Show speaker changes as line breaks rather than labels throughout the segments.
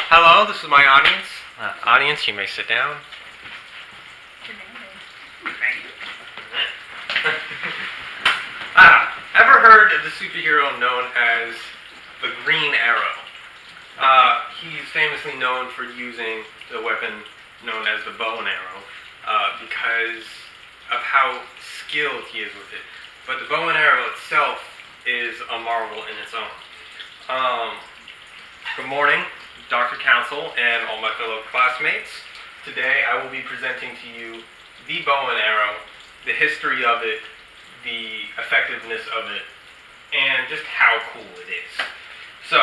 Hello, this is my audience. Audience, you may sit down. Ever heard of the superhero known as the Green Arrow? He's famously known for using the weapon known as the bow and arrow because of how skilled he is with it. But the bow and arrow itself is a marvel in its own. Good morning, Dr. Council and all my fellow classmates. Today I will be presenting to you the bow and arrow, the history of it, the effectiveness of it, and just how cool it is. So,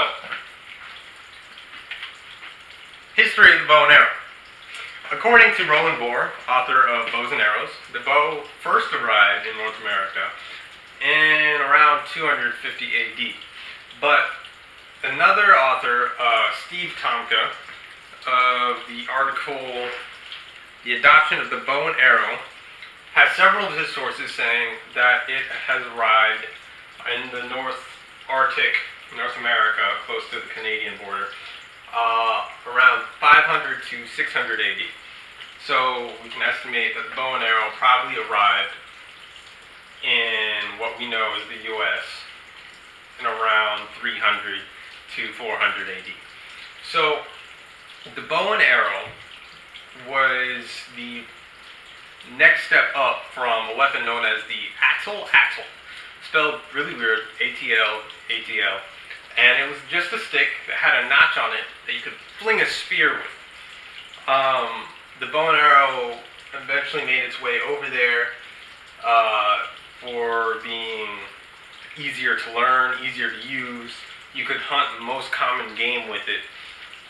history of the bow and arrow. According to Roland Bohr, author of Bows and Arrows, the bow first arrived in North America in around 250 AD. But another author, Steve Tomka, of the article The Adoption of the Bow and Arrow, has several of his sources saying that it has arrived in the North Arctic, North America, close to the Canadian border, around 500 to 600 AD. So we can estimate that the bow and arrow probably arrived in what we know as the U.S. in around 300 to 400 AD. So the bow and arrow was the next step up from a weapon known as the Atlatl, spelled really weird, ATL, and it was just a stick that had a notch on it that you could fling a spear with. The bow and arrow eventually made its way over there for being easier to learn, easier to use. You could hunt most common game with it,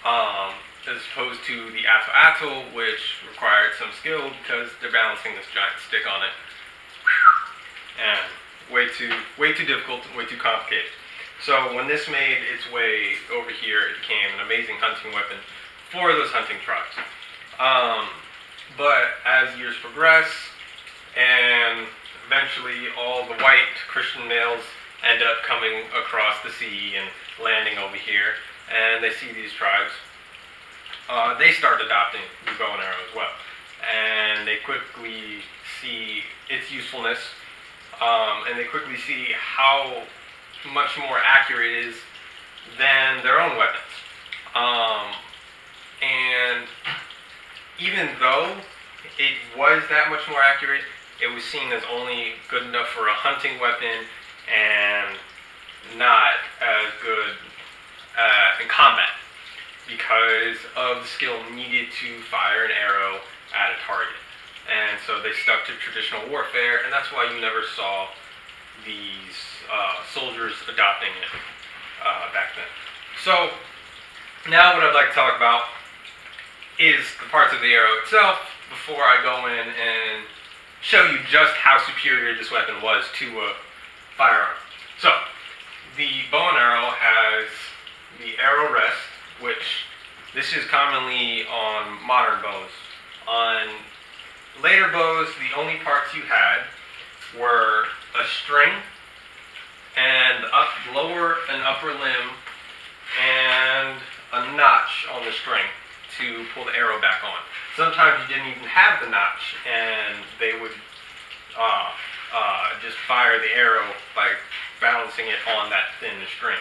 as opposed to the Atlatl, which required some skill because they're balancing this giant stick on it. And way too difficult and way too complicated. So when this made its way over here, it became an amazing hunting weapon for those hunting tribes. But as years progress, and eventually all the white Christian males end up coming across the sea and landing over here, and they see these tribes, they start adopting the bow and arrow as well. And they quickly see its usefulness, and they quickly see how much more accurate it is than their own weapons. And even though it was that much more accurate, it was seen as only good enough for a hunting weapon and not as good in combat, because of the skill needed to fire an arrow at a target. And so they stuck to traditional warfare, and that's why you never saw these soldiers adopting it back then. So now what I'd like to talk about is the parts of the arrow itself before I go in and show you just how superior this weapon was to a firearm. So the bow and arrow has the arrow rest, which this is commonly on modern bows. On later bows, the only parts you had were a string and lower and upper limb and a notch on the string to pull the arrow back on. Sometimes you didn't even have the notch, and they would just fire the arrow by balancing it on that thin string.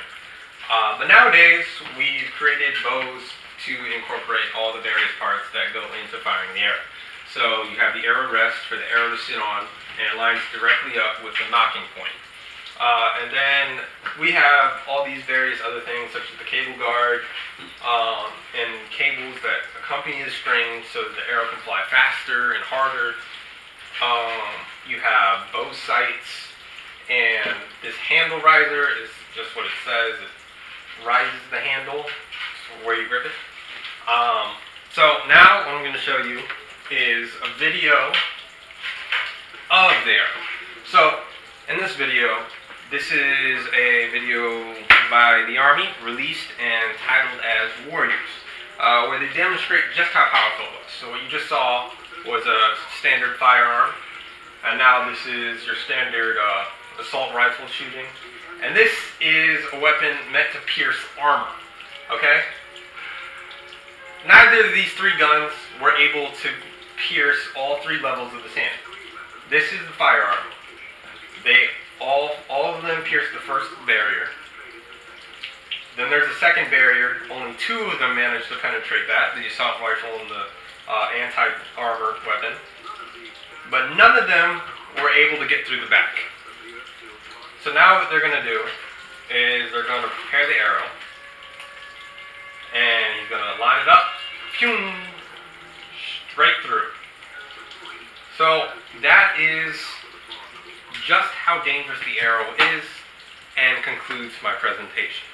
But nowadays, we've created bows to incorporate all the various parts that go into firing the arrow. So you have the arrow rest for the arrow to sit on, and it lines directly up with the nocking point. And then we have all these various other things, such as the cable guard, and cables that accompany the string so that the arrow can fly faster and harder. You have bow sights, and this handle riser is just what it says. It rises the handle where you grip it. So now what I'm going to show you is a video of the arrow. So in this video, this is a video by the Army, released and titled as Warriors, where they demonstrate just how powerful it was. So what you just saw was a standard firearm, and now this is your standard assault rifle shooting. And this is a weapon meant to pierce armor, okay? neither of these three guns were able to pierce all three levels of the sand. This is the firearm. All of them pierced the first barrier. Then there's a second barrier. Only two of them managed to penetrate that, the assault rifle and the anti-armor weapon. But none of them were able to get through the back. So now what they're going to do is they're going to prepare the arrow. And he's going to line it up. Phew, straight through. So that is just how dangerous the arrow is, and concludes my presentation.